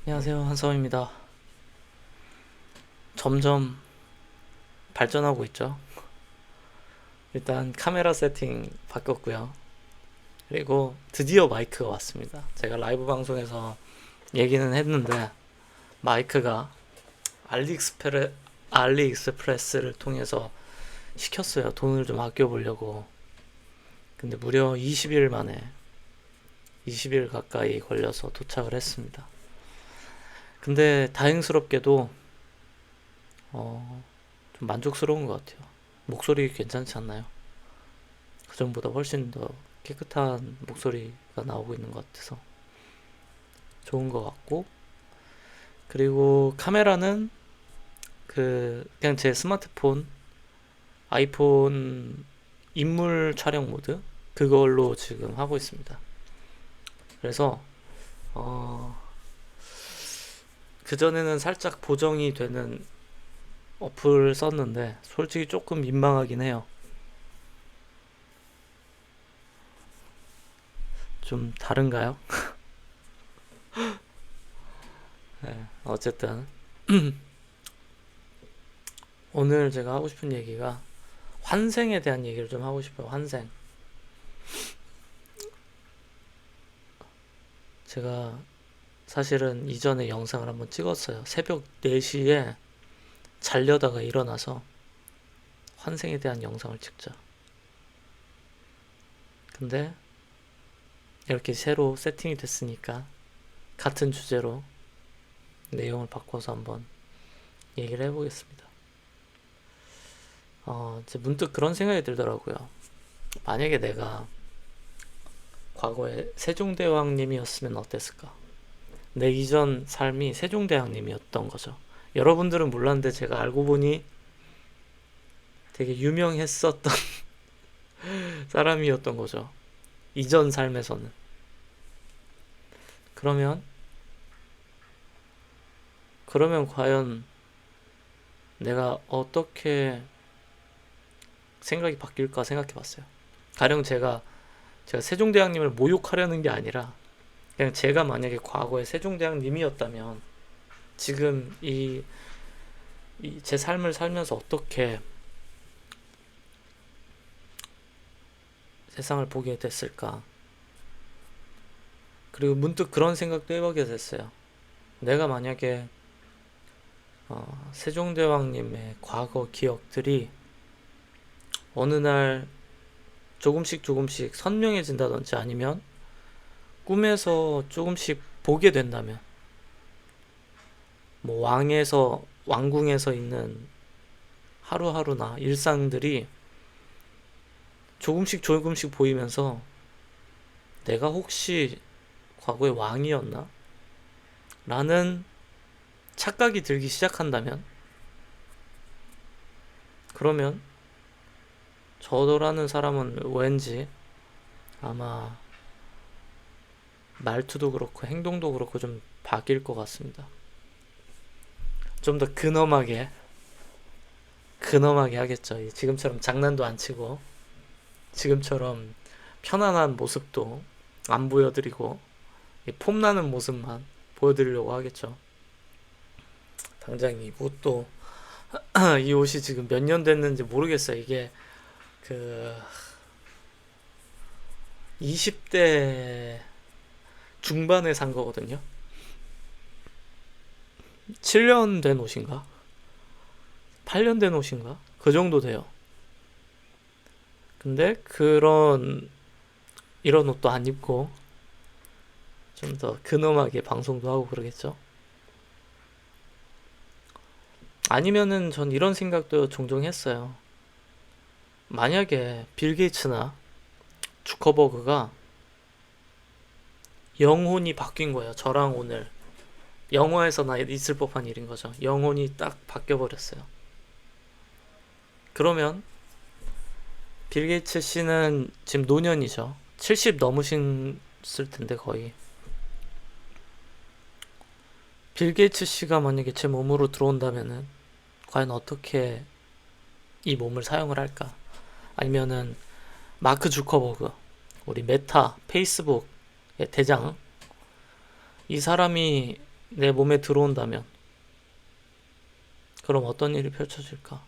안녕하세요, 한서입니다. 점점 발전하고 있죠. 일단 카메라 세팅 바꿨고요. 그리고 드디어 마이크가 왔습니다. 제가 라이브 방송에서 얘기는 했는데 마이크가 알리익스프레스를 통해서 시켰어요. 돈을 좀 아껴보려고. 근데 무려 20일 만에 20일 가까이 걸려서 도착을 했습니다. 근데 다행스럽게도 좀 만족스러운 것 같아요. 목소리 괜찮지 않나요? 그전보다 훨씬 더 깨끗한 목소리가 나오고 있는 것 같아서 좋은 것 같고, 그리고 카메라는 그냥 제 스마트폰 아이폰 인물 촬영 모드 그걸로 지금 하고 있습니다. 그래서 어, 그전에는 살짝 보정이 되는 어플 썼는데 솔직히 조금 민망하긴 해요. 좀 다른가요? 네, 어쨌든 오늘 제가 하고 싶은 얘기가 환생에 대한 얘기를 좀 하고 싶어요. 환생. 제가 사실은 이전에 영상을 한번 찍었어요. 새벽 4시에 자려다가 일어나서 환생에 대한 영상을 찍자. 근데 이렇게 새로 세팅이 됐으니까 같은 주제로 내용을 바꿔서 한번 얘기를 해보겠습니다. 이제 문득 그런 생각이 들더라고요. 만약에 내가 과거에 세종대왕님이었으면 어땠을까? 내 이전 삶이 세종대왕님이었던 거죠. 여러분들은 몰랐는데 제가 알고 보니 되게 유명했었던 사람이었던 거죠. 이전 삶에서는. 그러면, 그러면 과연 내가 어떻게 생각이 바뀔까 생각해 봤어요. 가령 제가 세종대왕님을 모욕하려는 게 아니라 그냥 제가 만약에 과거에 세종대왕님이었다면 지금 제 삶을 살면서 어떻게 세상을 보게 됐을까. 그리고 문득 그런 생각도 해보게 됐어요. 내가 만약에 세종대왕님의 과거 기억들이 어느 날 조금씩 조금씩 선명해진다든지 아니면 꿈에서 조금씩 보게 된다면 뭐 왕궁에서 있는 하루하루나 일상들이 조금씩 조금씩 보이면서 내가 혹시 과거의 왕이었나? 라는 착각이 들기 시작한다면 그러면 저라는 사람은 왠지 아마 말투도 그렇고 행동도 그렇고 좀 바뀔 것 같습니다. 좀 더 근엄하게 하겠죠. 지금처럼 장난도 안 치고 지금처럼 편안한 모습도 안 보여드리고 폼나는 모습만 보여드리려고 하겠죠. 당장 이 옷도 이 옷이 지금 몇 년 됐는지 모르겠어요. 이게 그 20대 중반에 산 거거든요. 7년 된 옷인가? 8년 된 옷인가? 그 정도 돼요. 근데 이런 옷도 안 입고 좀 더 근엄하게 방송도 하고 그러겠죠. 아니면은 전 이런 생각도 종종 했어요. 만약에 빌 게이츠나 주커버그가 영혼이 바뀐 거예요. 저랑 오늘 영화에서나 있을 법한 일인 거죠. 영혼이 딱 바뀌어 버렸어요. 그러면 빌 게이츠 씨는 지금 노년이죠. 70 넘으셨을 텐데 거의. 빌 게이츠 씨가 만약에 제 몸으로 들어온다면은 과연 어떻게 이 몸을 사용을 할까? 아니면은 마크 주커버그, 우리 메타, 페이스북의 대장, 이 사람이 내 몸에 들어온다면 그럼 어떤 일이 펼쳐질까?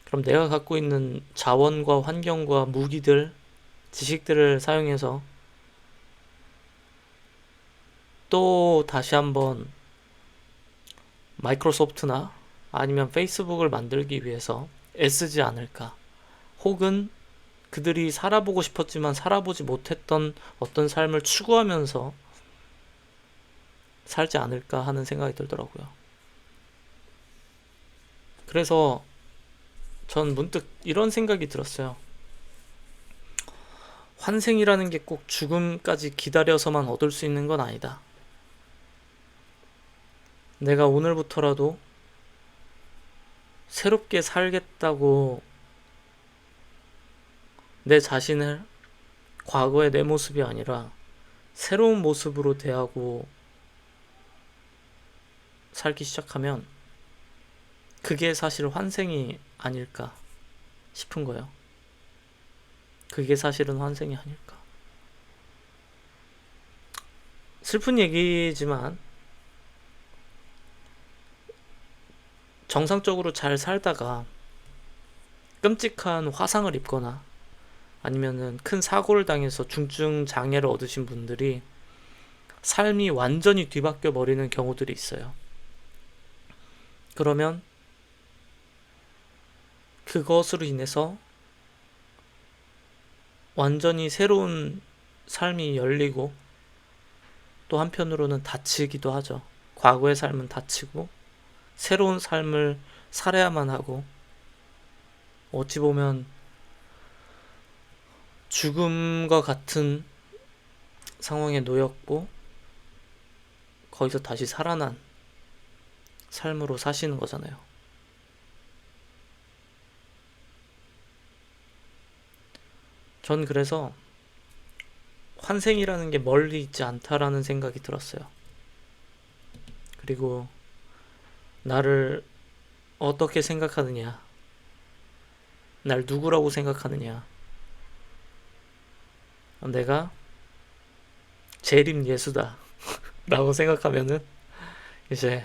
그럼 내가 갖고 있는 자원과 환경과 무기들, 지식들을 사용해서 또 다시 한번 마이크로소프트나 아니면 페이스북을 만들기 위해서 애쓰지 않을까? 혹은 그들이 살아보고 싶었지만 살아보지 못했던 어떤 삶을 추구하면서 살지 않을까 하는 생각이 들더라고요. 그래서 전 문득 이런 생각이 들었어요. 환생이라는 게 꼭 죽음까지 기다려서만 얻을 수 있는 건 아니다. 내가 오늘부터라도 새롭게 살겠다고 내 자신을 과거의 내 모습이 아니라 새로운 모습으로 대하고 살기 시작하면 그게 사실 환생이 아닐까 싶은 거예요. 그게 사실은 환생이 아닐까. 슬픈 얘기지만 정상적으로 잘 살다가 끔찍한 화상을 입거나 아니면은 큰 사고를 당해서 중증 장애를 얻으신 분들이 삶이 완전히 뒤바뀌어 버리는 경우들이 있어요. 그러면 그것으로 인해서 완전히 새로운 삶이 열리고 또 한편으로는 다치기도 하죠. 과거의 삶은 다치고 새로운 삶을 살아야만 하고 어찌 보면 죽음과 같은 상황에 놓였고 거기서 다시 살아난 삶으로 사시는 거잖아요. 전 그래서 환생이라는 게 멀리 있지 않다라는 생각이 들었어요. 그리고 나를 어떻게 생각하느냐, 날 누구라고 생각하느냐, 내가 재림 예수다 라고 생각하면은 이제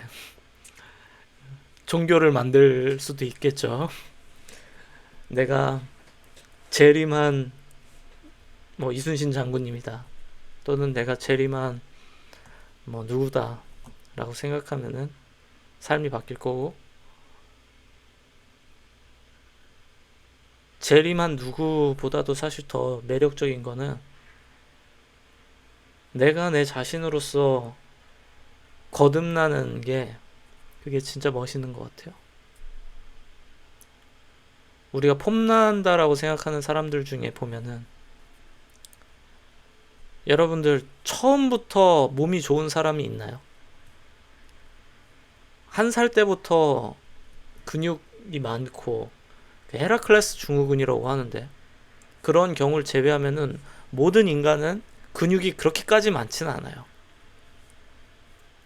종교를 만들 수도 있겠죠. 내가 재림한 이순신 장군님이다, 또는 내가 재림한 누구다 라고 생각하면은 삶이 바뀔 거고, 재림한 누구보다도 사실 더 매력적인 거는 내가 내 자신으로서 거듭나는 게 그게 진짜 멋있는 것 같아요. 우리가 폼난다라고 생각하는 사람들 중에 보면은 여러분들 처음부터 몸이 좋은 사람이 있나요? 한 살 때부터 근육이 많고 헤라클레스 증후군이라고 하는데 그런 경우를 제외하면은 모든 인간은 근육이 그렇게까지 많지는 않아요.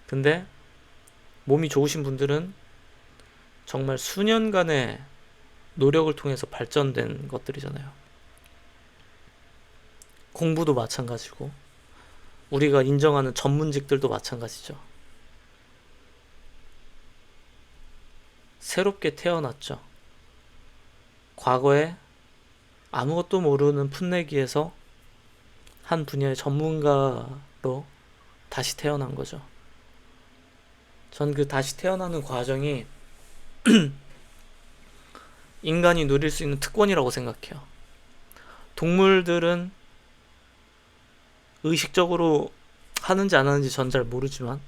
근데 몸이 좋으신 분들은 정말 수년간의 노력을 통해서 발전된 것들이잖아요. 공부도 마찬가지고 우리가 인정하는 전문직들도 마찬가지죠. 새롭게 태어났죠. 과거에 아무것도 모르는 풋내기에서 한 분야의 전문가로 다시 태어난 거죠. 전 그 다시 태어나는 과정이 인간이 누릴 수 있는 특권이라고 생각해요. 동물들은 의식적으로 하는지 안 하는지 전 잘 모르지만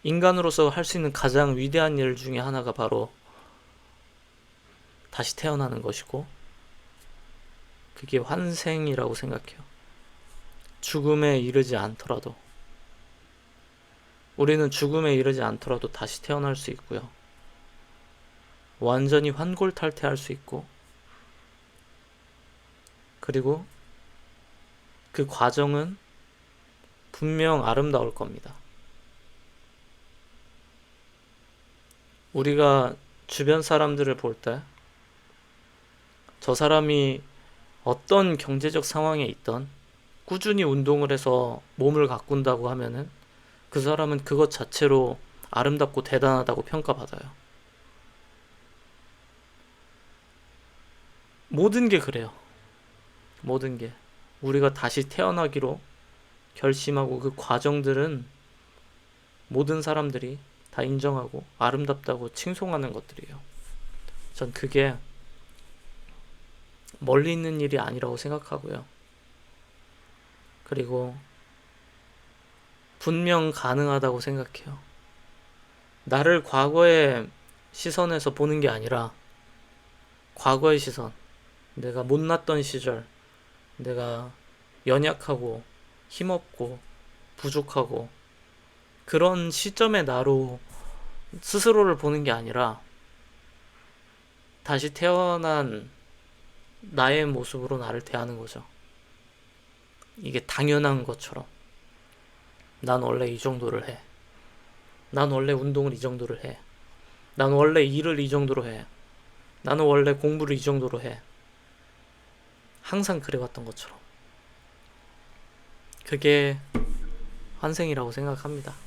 인간으로서 할 수 있는 가장 위대한 일 중에 하나가 바로 다시 태어나는 것이고, 그게 환생이라고 생각해요. 죽음에 이르지 않더라도, 우리는 죽음에 이르지 않더라도 다시 태어날 수 있고요. 완전히 환골탈태할 수 있고, 그리고 그 과정은 분명 아름다울 겁니다. 우리가 주변 사람들을 볼 때 저 사람이 어떤 경제적 상황에 있던 꾸준히 운동을 해서 몸을 가꾼다고 하면은 그 사람은 그것 자체로 아름답고 대단하다고 평가받아요. 모든 게 그래요. 모든 게. 우리가 다시 태어나기로 결심하고 그 과정들은 모든 사람들이 다 인정하고 아름답다고 칭송하는 것들이에요. 전 그게 멀리 있는 일이 아니라고 생각하고요. 그리고 분명 가능하다고 생각해요. 나를 과거의 시선에서 보는 게 아니라 과거의 시선, 내가 못났던 시절, 내가 연약하고 힘없고 부족하고 그런 시점의 나로 스스로를 보는 게 아니라 다시 태어난 나의 모습으로 나를 대하는 거죠. 이게 당연한 것처럼. 난 원래 이 정도를 해. 난 원래 운동을 이 정도를 해. 난 원래 일을 이 정도로 해. 나는 원래 공부를 이 정도로 해. 항상 그래왔던 것처럼. 그게 환생이라고 생각합니다.